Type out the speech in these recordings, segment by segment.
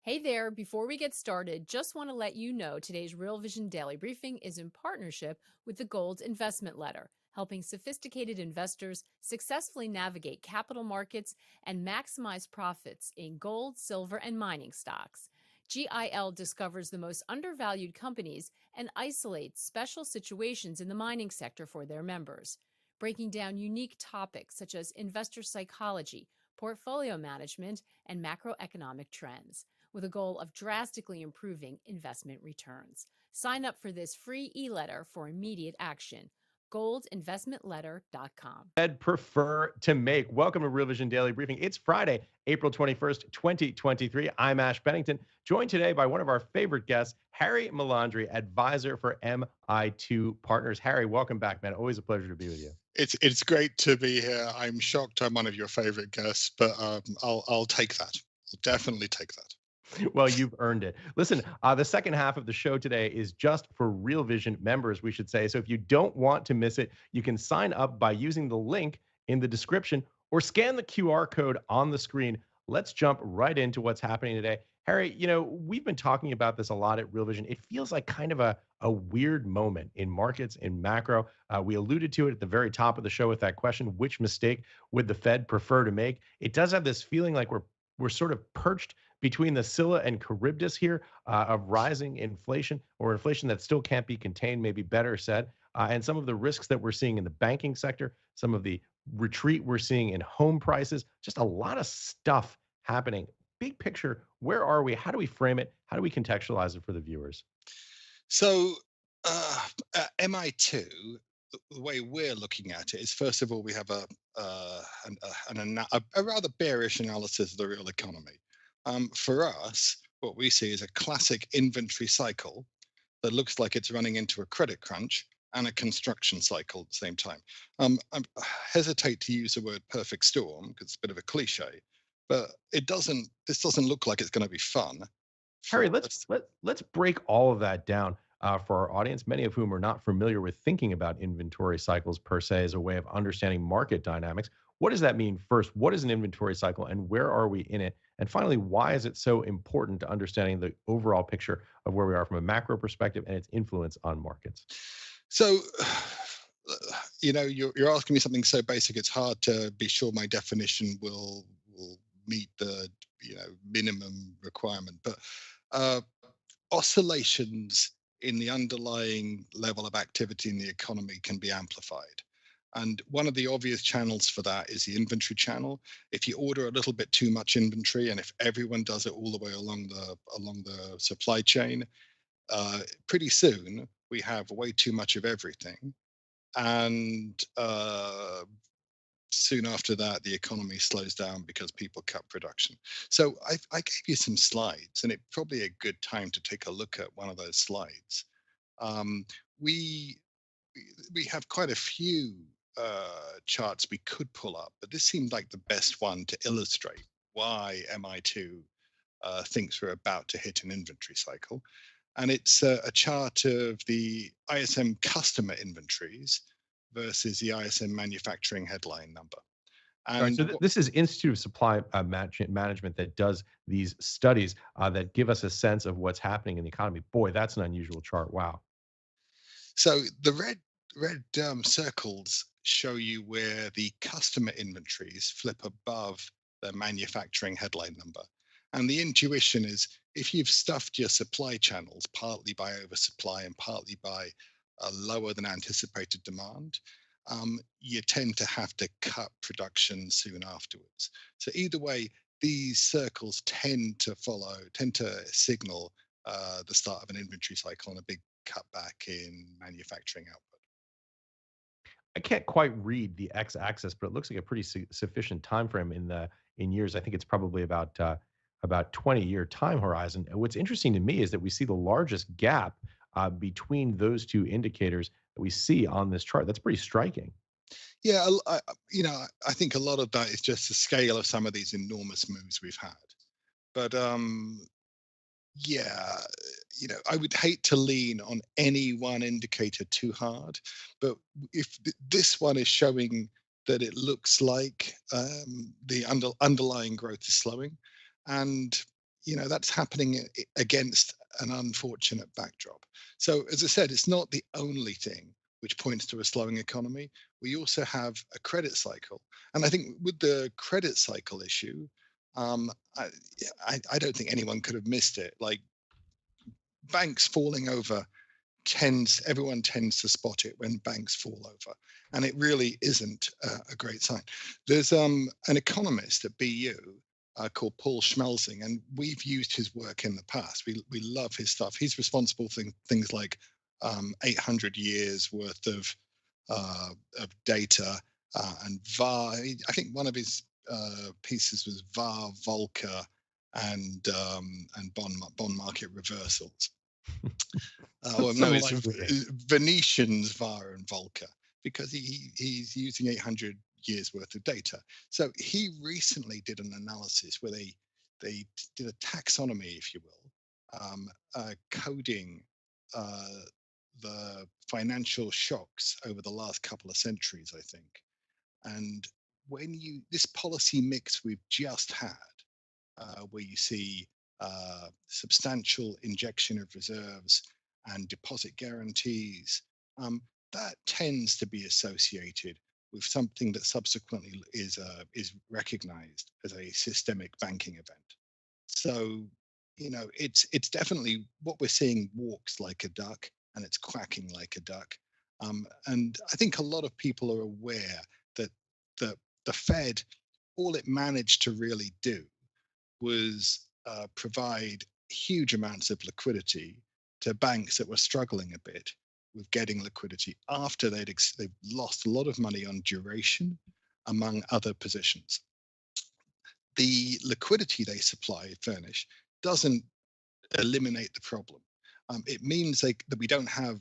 Hey there, before we get started, just want to let you know today's Real Vision Daily Briefing is in partnership with the Gold Investment Letter, helping sophisticated investors successfully navigate capital markets and maximize profits in gold, silver, and mining stocks. GIL discovers the most undervalued companies and isolates special situations in the mining sector for their members, breaking down unique topics such as investor psychology, portfolio management, and macroeconomic trends, with a goal of drastically improving investment returns. Sign up for this free e-letter for immediate action. goldinvestmentletter.com. Fed prefer to make. Welcome to Real Vision Daily Briefing. It's Friday, April 21st, 2023. I'm Ash Bennington, joined today by one of our favorite guests, Harry Melandri, advisor for MI2 Partners. Harry, welcome back, man. Always a pleasure to be with you. It's great to be here. I'm shocked I'm one of your favorite guests, but I'll take that. I'll definitely take that. Well, you've earned it. Listen, the second half of the show today is just for Real Vision members, we should say. So if you don't want to miss it, you can sign up by using the link in the description or scan the QR code on the screen. Let's jump right into what's happening today. Harry, we've been talking about this a lot at Real Vision. It feels like kind of a weird moment in markets, in macro. We alluded to it at the very top of the show with that question, which mistake would the Fed prefer to make? It does have this feeling like we're sort of perched between the Scylla and Charybdis here of rising inflation, or inflation that still can't be contained, maybe better said, and some of the risks that we're seeing in the banking sector, some of the retreat we're seeing in home prices, just a lot of stuff happening. Big picture, where are we? How do we frame it? How do we contextualize it for the viewers? So at MI2, the way we're looking at it is, first of all, we have a rather bearish analysis of the real economy. For us, what we see is a classic inventory cycle that looks like it's running into a credit crunch and a construction cycle at the same time. I hesitate to use the word perfect storm because it's a bit of a cliche, but this doesn't look like it's going to be fun Harry, for let's us. let's break all of that down for our audience, many of whom are not familiar with thinking about inventory cycles per se as a way of understanding market dynamics. What does that mean? First, what is an inventory cycle, and where are we in it? And finally, why is it so important to understanding the overall picture of where we are from a macro perspective and its influence on markets? So, you're asking me something so basic. It's hard to be sure my definition will meet the minimum requirement. But oscillations in the underlying level of activity in the economy can be amplified. And one of the obvious channels for that is the inventory channel. If you order a little bit too much inventory, and if everyone does it all the way along the supply chain, pretty soon we have way too much of everything, and soon after that, the economy slows down because people cut production. So I gave you some slides, and it's probably a good time to take a look at one of those slides. Um, we we have quite a few charts we could pull up, but this seemed like the best one to illustrate why MI2 thinks we're about to hit an inventory cycle. And it's a chart of the ISM customer inventories versus the ISM manufacturing headline number. All right, And so what, this is Institute of Supply Management that does these studies that give us a sense of what's happening in the economy. Boy, that's an unusual chart. Wow. so the red circles show you where the customer inventories flip above the manufacturing headline number. And the intuition is, if you've stuffed your supply channels partly by oversupply and partly by a lower than anticipated demand, you tend to have to cut production soon afterwards. So either way, these circles tend to signal the start of an inventory cycle and a big cutback in manufacturing output. I can't quite read the x-axis, but it looks like a pretty sufficient time frame in years. I think it's probably about 20-year time horizon. And what's interesting to me is that we see the largest gap between those two indicators that we see on this chart. That's pretty striking. Yeah, I think a lot of that is just the scale of some of these enormous moves we've had. But yeah, I would hate to lean on any one indicator too hard. But if this one is showing that it looks like the underlying growth is slowing, and that's happening against an unfortunate backdrop. So as I said, it's not the only thing which points to a slowing economy. We also have a credit cycle. And I think with the credit cycle issue, um, I, I don't think anyone could have missed it. Like banks falling over everyone tends to spot it when banks fall over, and it really isn't a great sign. There's an economist at BU called Paul Schmelzing, and we've used his work in the past. We love his stuff. He's responsible for things like 800 years worth of data and VAR. I think one of his pieces was VAR, Volcker, and bond market reversals. Well, no, it's Venetians, VAR, and Volcker, because he's using 800 years worth of data. So he recently did an analysis where they did a taxonomy, if you will, coding the financial shocks over the last couple of centuries, I think. And when this policy mix we've just had, where you see substantial injection of reserves and deposit guarantees, that tends to be associated with something that subsequently is recognized as a systemic banking event. So, it's definitely what we're seeing walks like a duck and it's quacking like a duck. And I think a lot of people are aware that the Fed, all it managed to really do was provide huge amounts of liquidity to banks that were struggling a bit with getting liquidity after they've lost a lot of money on duration, among other positions. The liquidity they furnish, doesn't eliminate the problem. It means that we don't have,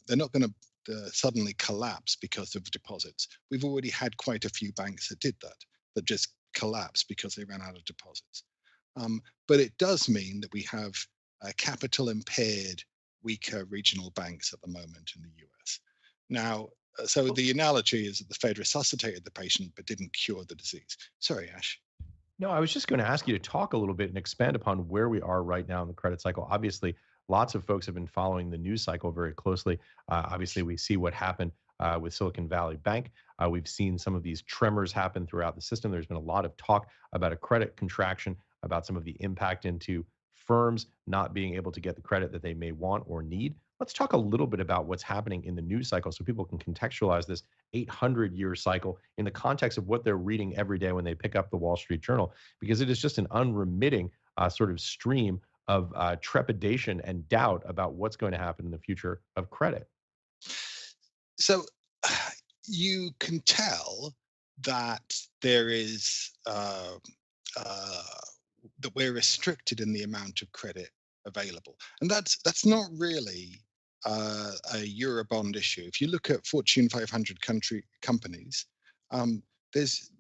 they're not going to suddenly collapse because of deposits. We've already had quite a few banks that did that just collapsed because they ran out of deposits. But it does mean that we have capital impaired, weaker regional banks at the moment in the US. Now, so the analogy is that the Fed resuscitated the patient but didn't cure the disease. Sorry, Ash. No, I was just going to ask you to talk a little bit and expand upon where we are right now in the credit cycle. Obviously, lots of folks have been following the news cycle very closely. Obviously, we see what happened with Silicon Valley Bank. We've seen some of these tremors happen throughout the system. There's been a lot of talk about a credit contraction, about some of the impact into firms not being able to get the credit that they may want or need. Let's talk a little bit about what's happening in the news cycle so people can contextualize this 800-year cycle in the context of what they're reading every day when they pick up the Wall Street Journal, because it is just an unremitting sort of stream of trepidation and doubt about what's going to happen in the future of credit. So you can tell that there is that we're restricted in the amount of credit available, and that's not really a Eurobond issue. If you look at Fortune 500 companies, there's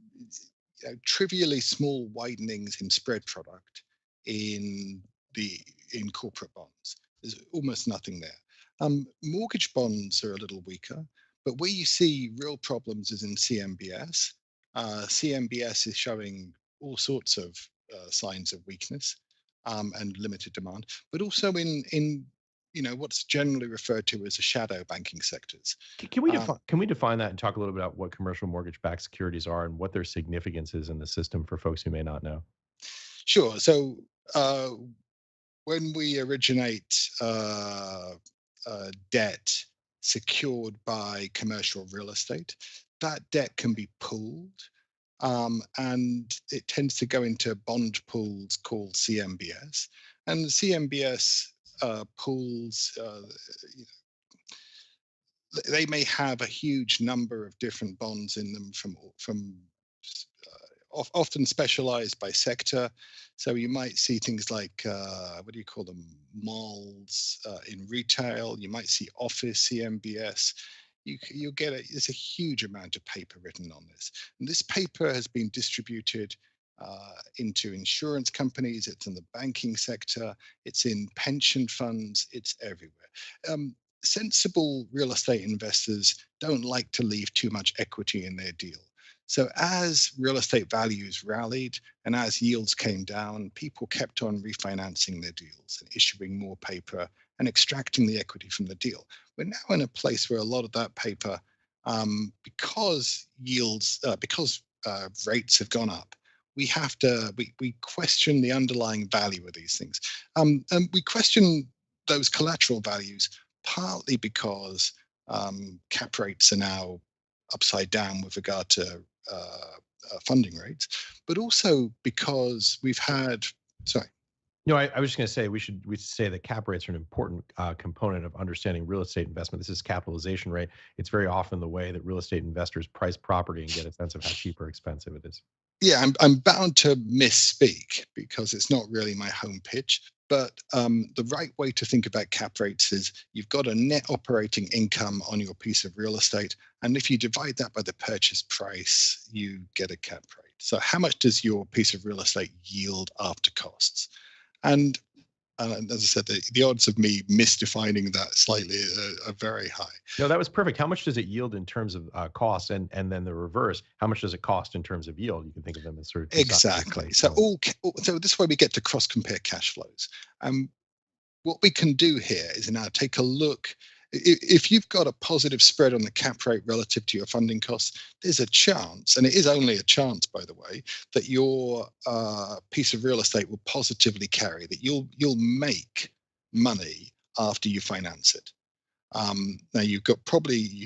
trivially small widenings in spread product in corporate bonds. There's almost nothing there. Mortgage bonds are a little weaker, but where you see real problems is in CMBS. CMBS is showing all sorts of signs of weakness and limited demand, but also in what's generally referred to as the shadow banking sectors. Can we define that and talk a little bit about what commercial mortgage-backed securities are and what their significance is in the system for folks who may not know? Sure. So when we originate debt secured by commercial real estate, that debt can be pooled, and it tends to go into bond pools called CMBS. And the CMBS pools, they may have a huge number of different bonds in them from often specialized by sector. So you might see things like, what do you call them, malls in retail. You might see office CMBS. You'll get there's a huge amount of paper written on this. And this paper has been distributed into insurance companies. It's in the banking sector. It's in pension funds. It's everywhere. Sensible real estate investors don't like to leave too much equity in their deal. So as real estate values rallied and as yields came down, people kept on refinancing their deals and issuing more paper and extracting the equity from the deal. We're now in a place where a lot of that paper, because rates have gone up, we question the underlying value of these things. And we question those collateral values partly because cap rates are now upside down with regard to funding rates, but also because we've had, sorry. No, I was just going to say we say that cap rates are an important component of understanding real estate investment. This is capitalization rate. It's very often the way that real estate investors price property and get a sense of how cheap or expensive it is. Yeah, I'm bound to misspeak because it's not really my home pitch. But the right way to think about cap rates is you've got a net operating income on your piece of real estate. And if you divide that by the purchase price, you get a cap rate. So how much does your piece of real estate yield after costs? And as I said, the odds of me misdefining that slightly are very high. No, that was perfect. How much does it yield in terms of cost, and then the reverse? How much does it cost in terms of yield? You can think of them as sort of exactly. So so this way we get to cross compare cash flows. What we can do here is now take a look. If you've got a positive spread on the cap rate relative to your funding costs, there's a chance, and it is only a chance, by the way, that your piece of real estate will positively carry, that you'll make money after you finance it. Now you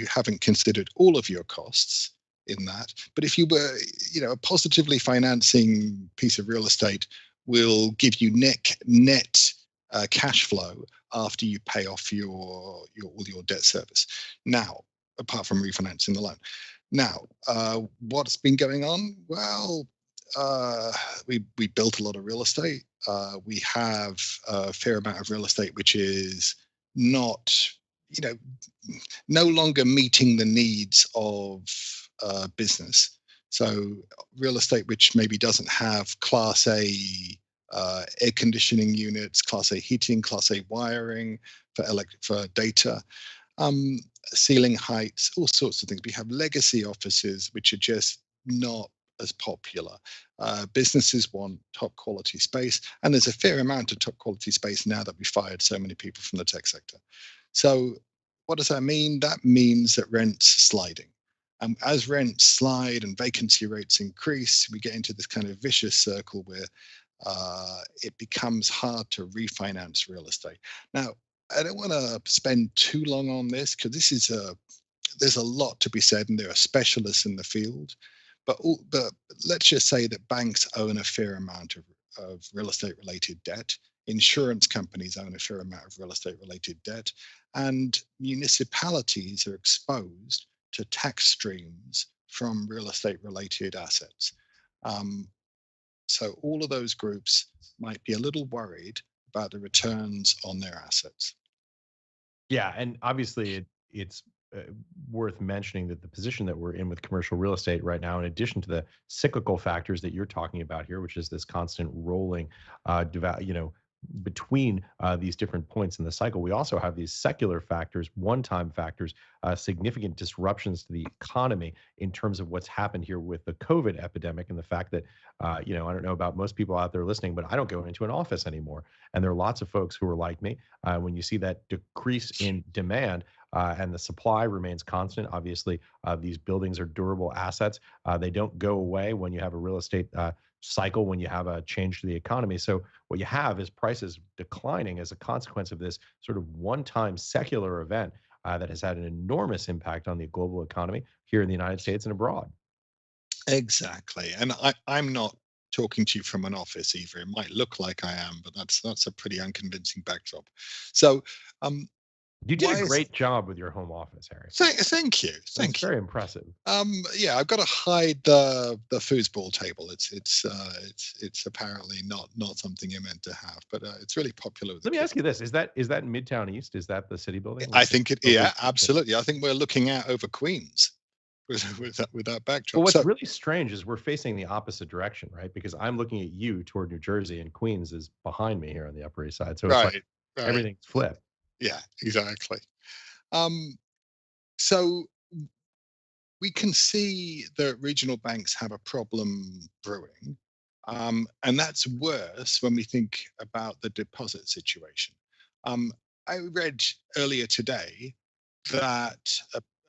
haven't considered all of your costs in that, but if you were, a positively financing piece of real estate will give you net cash flow after you pay off all your debt service. Now, apart from refinancing the loan. Now, what's been going on? Well, we built a lot of real estate. We have a fair amount of real estate which is not, no longer meeting the needs of business. So real estate which maybe doesn't have Class A air conditioning units, Class A heating, Class A wiring for data, ceiling heights, all sorts of things. We have legacy offices which are just not as popular. Businesses want top quality space, and there's a fair amount of top quality space now that we fired so many people from the tech sector. So what does that mean? That means that rents are sliding. As rents slide and vacancy rates increase, we get into this kind of vicious circle where it becomes hard to refinance real estate. Now, I don't want to spend too long on this because there's a lot to be said, and there are specialists in the field. But let's just say that banks own a fair amount of real estate related debt. Insurance companies own a fair amount of real estate related debt, and municipalities are exposed to tax streams from real estate related assets. So all of those groups might be a little worried about the returns on their assets. Yeah, and obviously it's worth mentioning that the position that we're in with commercial real estate right now, in addition to the cyclical factors that you're talking about here, which is this constant rolling, between these different points in the cycle, we also have these secular factors, one-time factors, significant disruptions to the economy in terms of what's happened here with the COVID epidemic and the fact that, I don't know about most people out there listening, but I don't go into an office anymore. And there are lots of folks who are like me. When you see that decrease in demand, and the supply remains constant. Obviously, these buildings are durable assets. They don't go away when you have a real estate cycle, when you have a change to the economy. So what you have is prices declining as a consequence of this sort of one-time secular event that has had an enormous impact on the global economy here in the United States and abroad. Exactly. And I'm not talking to you from an office either. It might look like I am, but that's a pretty unconvincing backdrop. So you did a great job with your home office, Harry. Thank you. That's very impressive. Yeah, I've got to hide the foosball table. It's apparently not something you're meant to have, but it's really popular. Let me ask you this: is that Midtown East? Is that the city building? I think it. Yeah, absolutely. I think we're looking out over Queens with that backdrop. Well, what's really strange is we're facing the opposite direction, right? Because I'm looking at you toward New Jersey, and Queens is behind me here on the Upper East Side. So it's like everything's flipped. Yeah, exactly. So we can see that regional banks have a problem brewing. And that's worse when we think about the deposit situation. I read earlier today that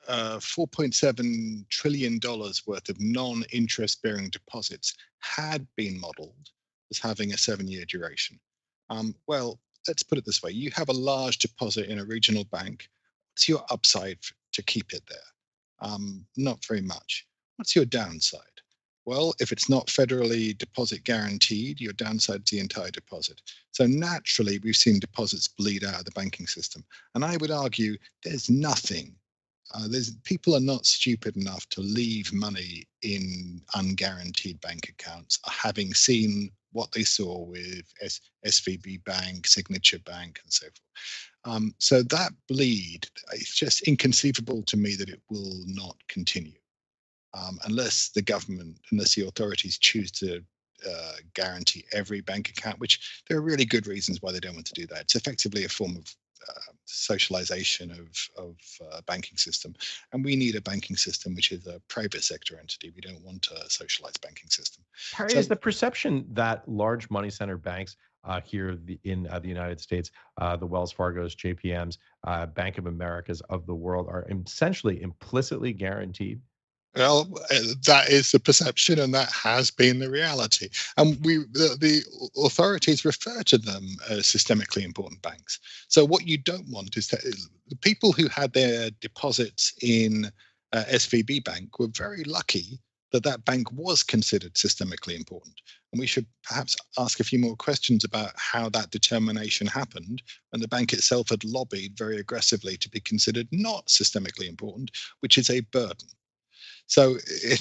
$4.7 trillion worth of non-interest bearing deposits had been modeled as having a 7-year duration. Well, let's put it this way. You have a large deposit in a regional bank. What's your upside to keep it there? Not very much. What's your downside? Well, if it's not federally deposit guaranteed, your downside is the entire deposit. So naturally, we've seen deposits bleed out of the banking system. And I would argue there's nothing. People are not stupid enough to leave money in unguaranteed bank accounts, having seen what they saw with SVB Bank, Signature Bank, and so forth. So that bleed, it's just inconceivable to me that it will not continue. Unless the government, unless the authorities choose to guarantee every bank account, which there are really good reasons why they don't want to do that. It's effectively a form of socialization of banking system, and we need a banking system which is a private sector entity. We don't want a socialized banking system. Harry, is the perception that large money center banks here in the United States, the Wells Fargo's, JPM's, Bank of America's of the world, are essentially implicitly guaranteed? Well, that is the perception, and that has been the reality. And the authorities refer to them as systemically important banks. So what you don't want is that the people who had their deposits in SVB Bank were very lucky that that bank was considered systemically important. And we should perhaps ask a few more questions about how that determination happened when the bank itself had lobbied very aggressively to be considered not systemically important, which is a burden. So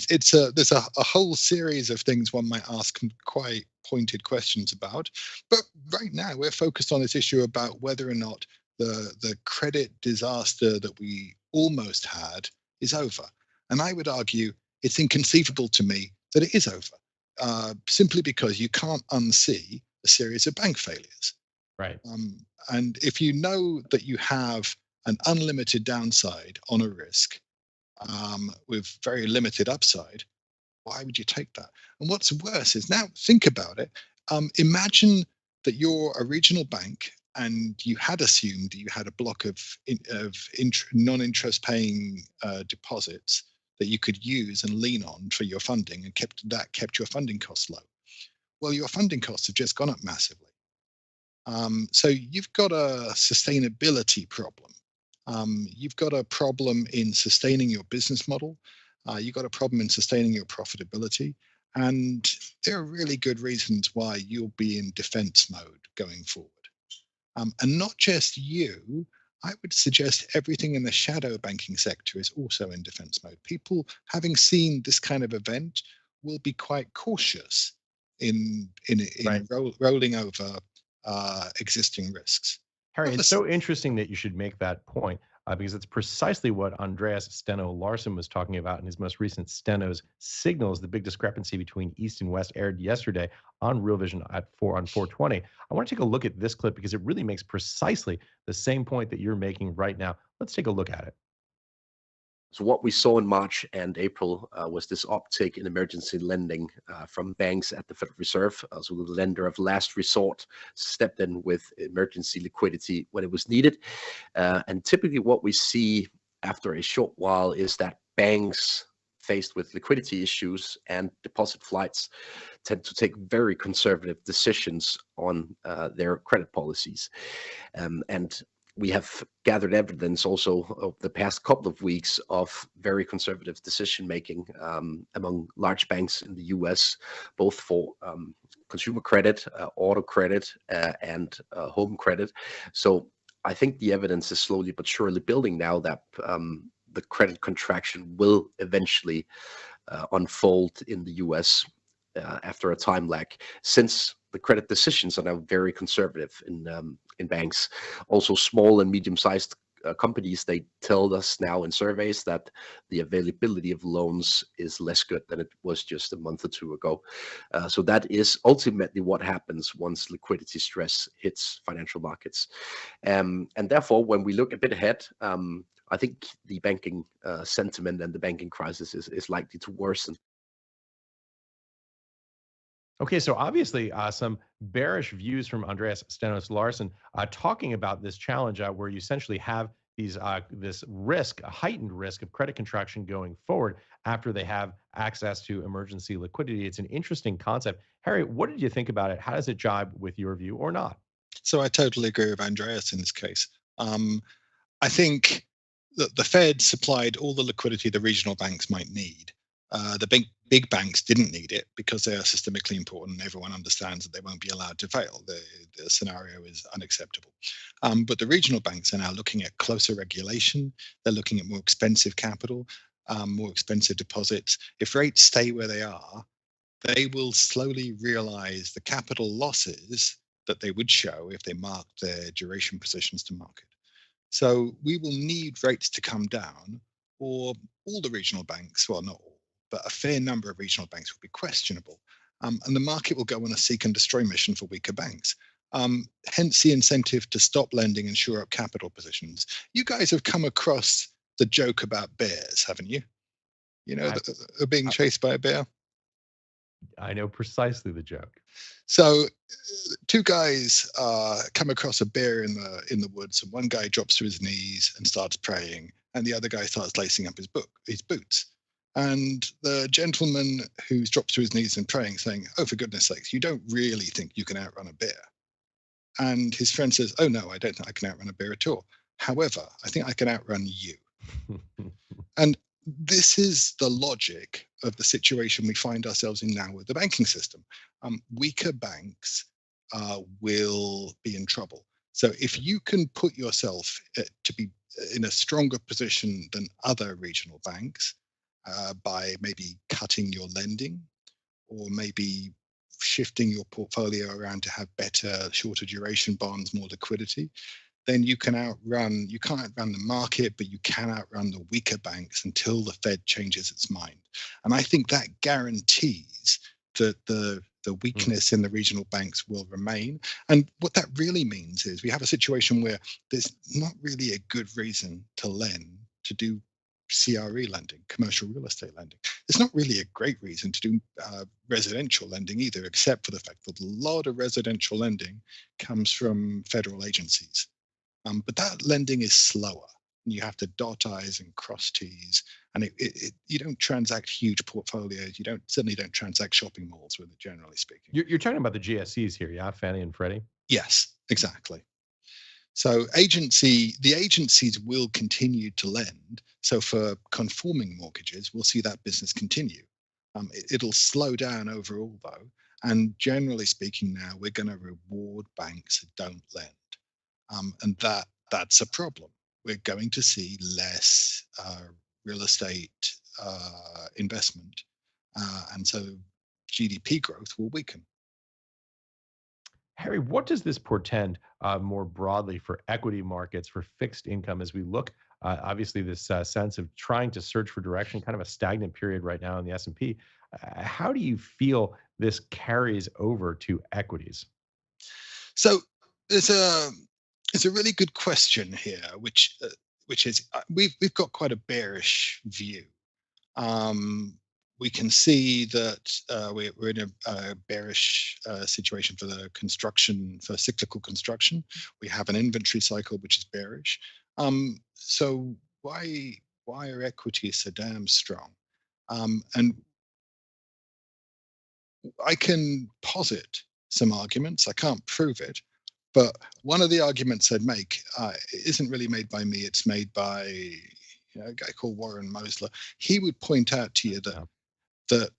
there's a whole series of things one might ask quite pointed questions about. But right now we're focused on this issue about whether or not the credit disaster that we almost had is over. And I would argue it's inconceivable to me that it is over, simply because you can't unsee a series of bank failures. Right. And if you know that you have an unlimited downside on a risk, with very limited upside, why would you take that? And what's worse is, now think about it. Imagine that you're a regional bank and you had assumed you had a block of non-interest paying deposits that you could use and lean on for your funding, and kept your funding costs low. Well, your funding costs have just gone up massively. So you've got a sustainability problem. You've got a problem in sustaining your business model. You've got a problem in sustaining your profitability. And there are really good reasons why you'll be in defense mode going forward. And not just you, I would suggest everything in the shadow banking sector is also in defense mode. People, having seen this kind of event, will be quite cautious in right. rolling over existing risks. Harry, it's so interesting that you should make that point, because it's precisely what Andreas Steno Larson was talking about in his most recent Steno's Signals, the big discrepancy between East and West, aired yesterday on Real Vision on 420. I want to take a look at this clip because it really makes precisely the same point that you're making right now. Let's take a look at it. So what we saw in March and April was this uptick in emergency lending from banks at the Federal Reserve. So the lender of last resort stepped in with emergency liquidity when it was needed. And typically what we see after a short while is that banks faced with liquidity issues and deposit flights tend to take very conservative decisions on their credit policies. And we have gathered evidence also of the past couple of weeks of very conservative decision-making among large banks in the US, both for consumer credit, auto credit, and home credit. So I think the evidence is slowly but surely building now that the credit contraction will eventually unfold in the US after a time lag, since the credit decisions are now very conservative in banks. Also, small and medium-sized companies, they tell us now in surveys that the availability of loans is less good than it was just a month or two ago. So that is ultimately what happens once liquidity stress hits financial markets. And therefore, when we look a bit ahead, I think the banking sentiment and the banking crisis is likely to worsen. Okay, so obviously some bearish views from Andreas Stenos Larson talking about this challenge where you essentially have this risk, a heightened risk of credit contraction going forward after they have access to emergency liquidity. It's an interesting concept. Harry, what did you think about it? How does it jibe with your view or not? So I totally agree with Andreas in this case. I think that the Fed supplied all the liquidity the regional banks might need. The big banks didn't need it because they are systemically important. Everyone understands that they won't be allowed to fail. The scenario is unacceptable. But the regional banks are now looking at closer regulation. They're looking at more expensive capital, more expensive deposits. If rates stay where they are, they will slowly realize the capital losses that they would show if they marked their duration positions to market. So we will need rates to come down, or all the regional banks, well, not all, but a fair number of regional banks will be questionable. And the market will go on a seek and destroy mission for weaker banks. Hence the incentive to stop lending and shore up capital positions. You guys have come across the joke about bears, haven't you? You know, being chased by a bear. I know precisely the joke. So two guys come across a bear in the woods, and one guy drops to his knees and starts praying, and the other guy starts lacing up his boots. And the gentleman who drops to his knees and praying, saying, "Oh, for goodness sakes, you don't really think you can outrun a bear?" And his friend says, "Oh no, I don't think I can outrun a bear at all. However, I think I can outrun you." And this is the logic of the situation we find ourselves in now with the banking system. Weaker banks will be in trouble. So if you can put yourself to be in a stronger position than other regional banks by maybe cutting your lending or maybe shifting your portfolio around to have better, shorter duration bonds, more liquidity, then you can't outrun the market, but you can outrun the weaker banks until the Fed changes its mind. And I think that guarantees that the weakness in the regional banks will remain. And what that really means is we have a situation where there's not really a good reason to lend, to do CRE lending, commercial real estate lending. There's not really a great reason to do residential lending either, except for the fact that a lot of residential lending comes from federal agencies. But that lending is slower. You have to dot I's and cross T's, and you don't transact huge portfolios. You certainly don't transact shopping malls with it, generally speaking. You're talking about the GSEs here, yeah, Fannie and Freddie? Yes, exactly. So the agencies will continue to lend. So for conforming mortgages, we'll see that business continue. It'll slow down overall though, and generally speaking, now we're going to reward banks that don't lend. And that's a problem. We're going to see less real estate investment, and so GDP growth will weaken. Harry, what does this portend more broadly for equity markets, for fixed income, as we look, obviously, this sense of trying to search for direction, kind of a stagnant period right now in the S&P. How do you feel this carries over to equities? So it's a really good question here, which is we've got quite a bearish view. We can see that we're in a bearish situation for cyclical construction. We have an inventory cycle which is bearish. So why are equities so damn strong? And I can posit some arguments. I can't prove it, but one of the arguments I'd make isn't really made by me. It's made by a guy called Warren Mosler. He would point out to you that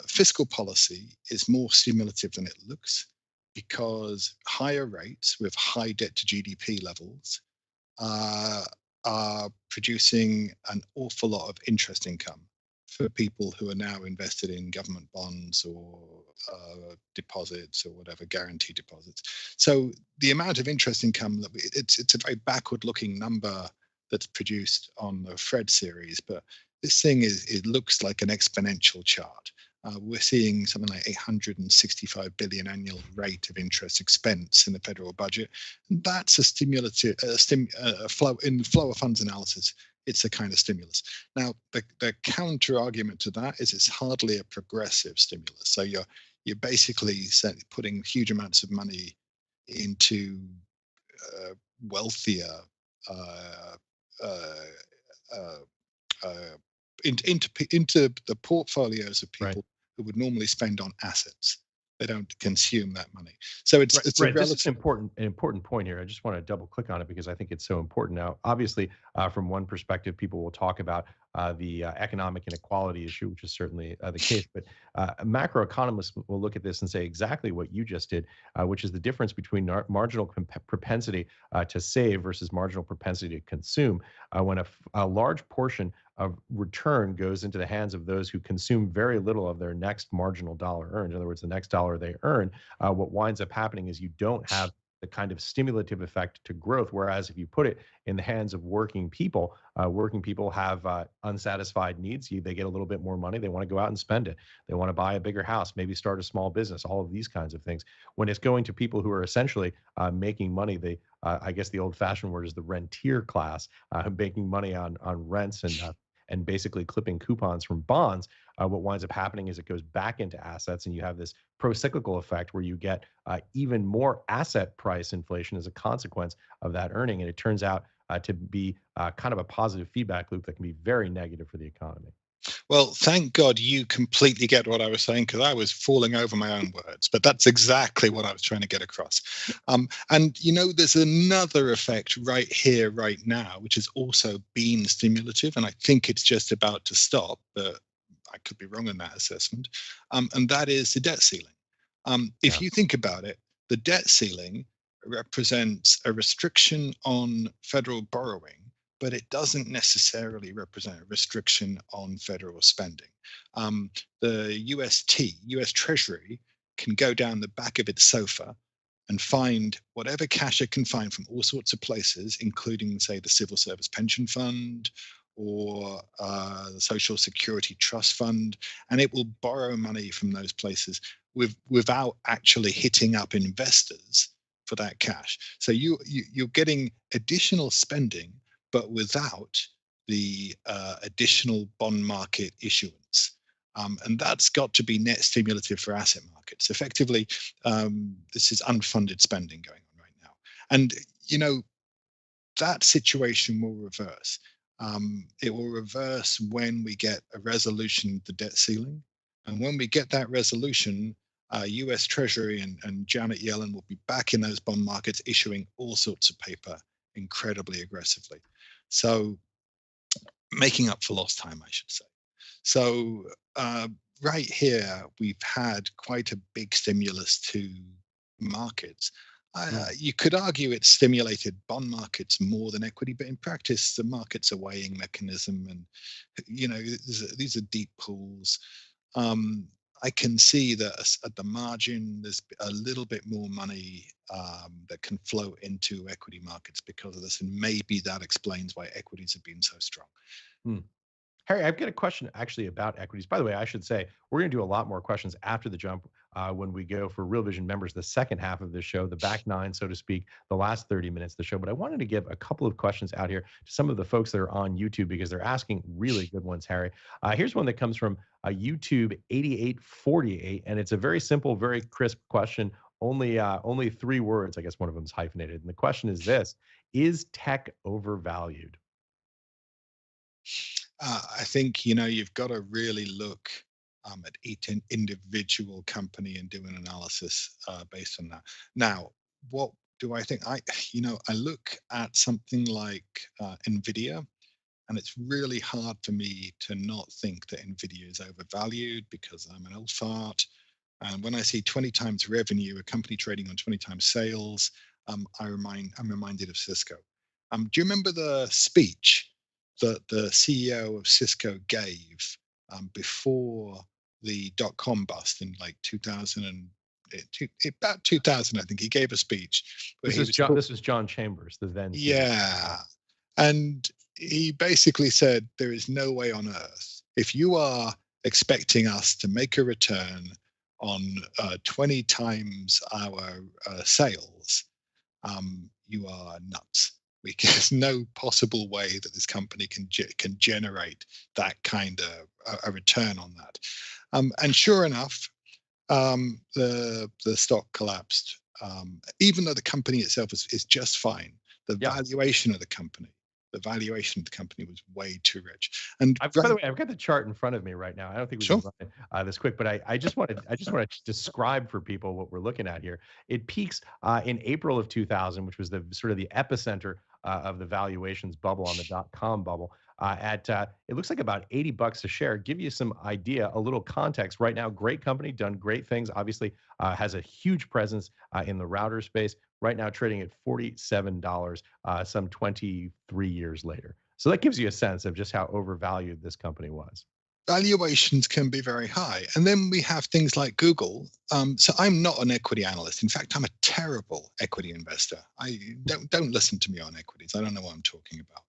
fiscal policy is more stimulative than it looks, because higher rates with high debt to GDP levels are producing an awful lot of interest income for people who are now invested in government bonds or deposits or whatever, guaranteed deposits. So the amount of interest income it's a very backward looking number that's produced on the Fred series, but this thing it looks like an exponential chart. we're seeing something like 865 billion annual rate of interest expense in the federal budget. That's a stimulative flow of funds analysis. It's a kind of stimulus. Now, the counter argument to that is it's hardly a progressive stimulus. So you're basically putting huge amounts of money into wealthier into the portfolios of people who would normally spend on assets. They don't consume that money. So it's a relative. This is an important point here. I just want to double click on it because I think it's so important. Now, obviously, from one perspective, people will talk about the economic inequality issue, which is certainly the case. But macroeconomists will look at this and say exactly what you just did, which is the difference between marginal propensity to save versus marginal propensity to consume. When a large portion of return goes into the hands of those who consume very little of their next marginal dollar earned. In other words, the next dollar they earn, what winds up happening is you don't have the kind of stimulative effect to growth. Whereas if you put it in the hands of working people have unsatisfied needs. They get a little bit more money. They want to go out and spend it. They want to buy a bigger house, maybe start a small business, all of these kinds of things. When it's going to people who are essentially making money, I guess the old fashioned word is the rentier class, making money on rents and basically clipping coupons from bonds, what winds up happening is it goes back into assets, and you have this pro-cyclical effect where you get even more asset price inflation as a consequence of that earning. And it turns out to be kind of a positive feedback loop that can be very negative for the economy. Well, thank God you completely get what I was saying, because I was falling over my own words, but that's exactly what I was trying to get across. And, there's another effect right here, right now, which has also been stimulative, and I think it's just about to stop, but I could be wrong in that assessment, and that is the debt ceiling. If you think about it, the debt ceiling represents a restriction on federal borrowing, but it doesn't necessarily represent a restriction on federal spending. The US Treasury, can go down the back of its sofa and find whatever cash it can find from all sorts of places, including, say, the Civil Service Pension Fund or the Social Security Trust Fund, and it will borrow money from those places without actually hitting up investors for that cash. So you're getting additional spending, but without the additional bond market issuance. And that's got to be net stimulative for asset markets. Effectively, this is unfunded spending going on right now. And, that situation will reverse. It will reverse when we get a resolution of the debt ceiling. And when we get that resolution, US Treasury and Janet Yellen will be back in those bond markets issuing all sorts of paper incredibly aggressively. So making up for lost time, I should say. So right here, we've had quite a big stimulus to markets. You could argue it stimulated bond markets more than equity, but in practice, the market's a weighing mechanism, and these are deep pools. I can see that at the margin, there's a little bit more money that can flow into equity markets because of this, and maybe that explains why equities have been so strong. Harry, I've got a question actually about equities. By the way, I should say we're going to do a lot more questions after the jump when we go for Real Vision members, the second half of this show, the back nine, so to speak, the last 30 minutes of the show. But I wanted to give a couple of questions out here to some of the folks that are on YouTube because they're asking really good ones, Harry. Here's one that comes from YouTube 8848, and it's a very simple, very crisp question. Only 3 words. I guess one of them is hyphenated. And the question is this: is tech overvalued? I think, you've got to really look at each individual company and do an analysis based on that. Now, what do I think? I look at something like NVIDIA, and it's really hard for me to not think that NVIDIA is overvalued because I'm an old fart. And when I see 20 times revenue, a company trading on 20 times sales, I'm reminded of Cisco. Do you remember the speech that the CEO of Cisco gave before the dot-com bust in like 2000 about 2000? I think he gave a speech. This is John Chambers, the then. Yeah, and he basically said there is no way on earth, if you are expecting us to make a return on 20 times our sales, you are nuts. There's no possible way that this company can generate that kind of a return on that. And sure enough, the stock collapsed. Even though the company itself is just fine, the valuation of the company was way too rich. And by the way, I've got the chart in front of me right now. I don't think we can run this quick, but I just want to describe for people what we're looking at here. It peaks in April of 2000, which was the sort of the epicenter of the valuations bubble on the .com bubble. At it looks like about $80 a share. Give you some idea, a little context. Right now, great company, done great things. Obviously, has a huge presence in the router space. Right now, trading at $47, some 23 years later. So that gives you a sense of just how overvalued this company was. Valuations can be very high. And then we have things like Google. So I'm not an equity analyst. In fact, I'm a terrible equity investor. I don't listen to me on equities. I don't know what I'm talking about.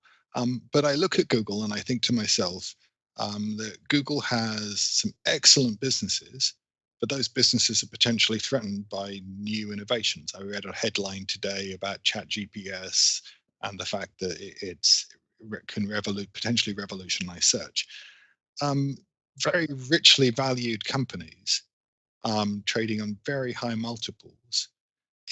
But I look at Google and I think to myself that Google has some excellent businesses, but those businesses are potentially threatened by new innovations. I read a headline today about ChatGPT and the fact that it can potentially revolutionize search. Very richly valued companies trading on very high multiples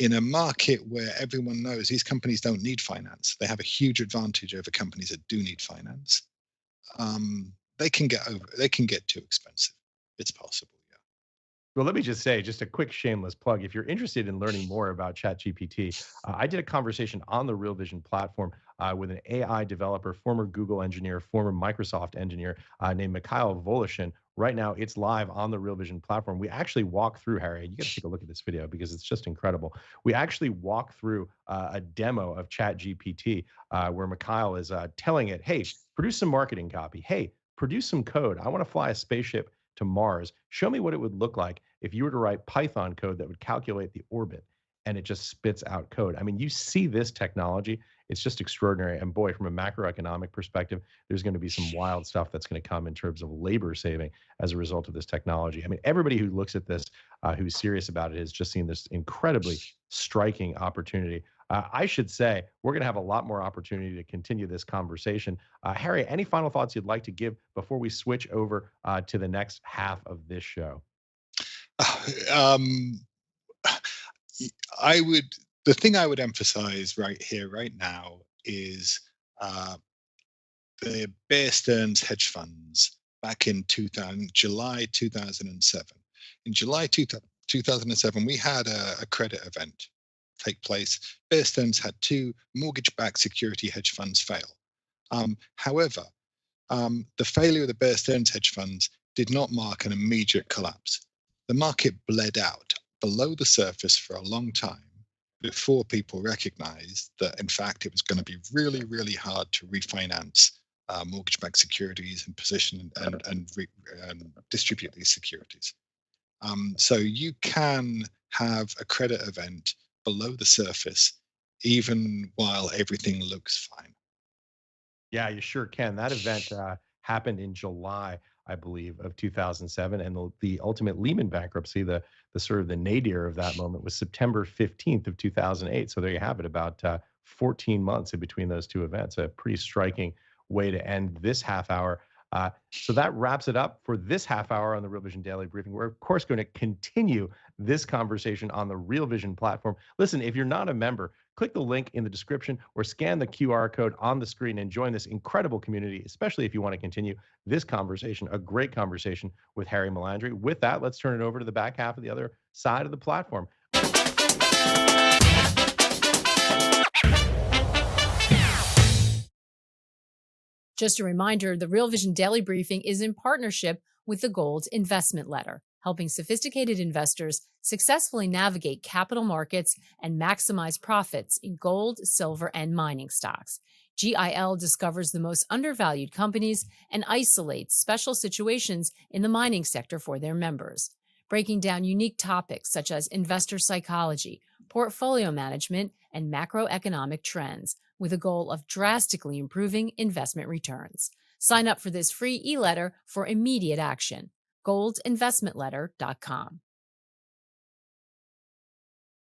in a market where everyone knows these companies don't need finance. They have a huge advantage over companies that do need finance. They can get too expensive. It's possible. Well, let me just say, just a quick shameless plug. If you're interested in learning more about ChatGPT, I did a conversation on the Real Vision platform with an AI developer, former Google engineer, former Microsoft engineer named Mikhail Volushin. Right now, it's live on the Real Vision platform. We actually walk through, Harry, you got to take a look at this video because it's just incredible. We actually walk through a demo of ChatGPT where Mikhail is telling it, hey, produce some marketing copy. Hey, produce some code. I want to fly a spaceship to Mars. Show me what it would look like if you were to write Python code that would calculate the orbit, and it just spits out code. I mean, you see this technology, it's just extraordinary. And boy, from a macroeconomic perspective, there's going to be some wild stuff that's going to come in terms of labor saving as a result of this technology. I mean, everybody who looks at this, who's serious about it, has just seen this incredibly striking opportunity. I should say we're going to have a lot more opportunity to continue this conversation. Harry, any final thoughts you'd like to give before we switch over to the next half of this show? The thing I would emphasize right here, right now, is the Bear Stearns hedge funds back in July 2007. In July 2007, we had a credit event take place. Bear Stearns had 2 mortgage-backed security hedge funds fail. However, the failure of the Bear Stearns hedge funds did not mark an immediate collapse. The market bled out below the surface for a long time before people recognized that, in fact, it was going to be really, really hard to refinance mortgage-backed securities and position and distribute these securities. So you can have a credit event below the surface, even while everything looks fine. Yeah, you sure can. That event happened in July, I believe, of 2007, and the ultimate Lehman bankruptcy, the sort of the nadir of that moment, was September 15th of 2008. So there you have it, about 14 months in between those two events. A pretty striking way to end this half hour. So that wraps it up for this half hour on the Real Vision Daily Briefing. We're, of course, going to continue this conversation on the Real Vision platform. Listen, if you're not a member, click the link in the description or scan the QR code on the screen and join this incredible community, especially if you want to continue this conversation, a great conversation with Harry Melandri. With that, let's turn it over to the back half of the other side of the platform. Just a reminder, the Real Vision Daily Briefing is in partnership with the Gold Investment Letter, helping sophisticated investors successfully navigate capital markets and maximize profits in gold, silver, and mining stocks. GIL discovers the most undervalued companies and isolates special situations in the mining sector for their members, breaking down unique topics such as investor psychology, portfolio management, and macroeconomic trends, with a goal of drastically improving investment returns. Sign up for this free e-letter for immediate action. goldinvestmentletter.com.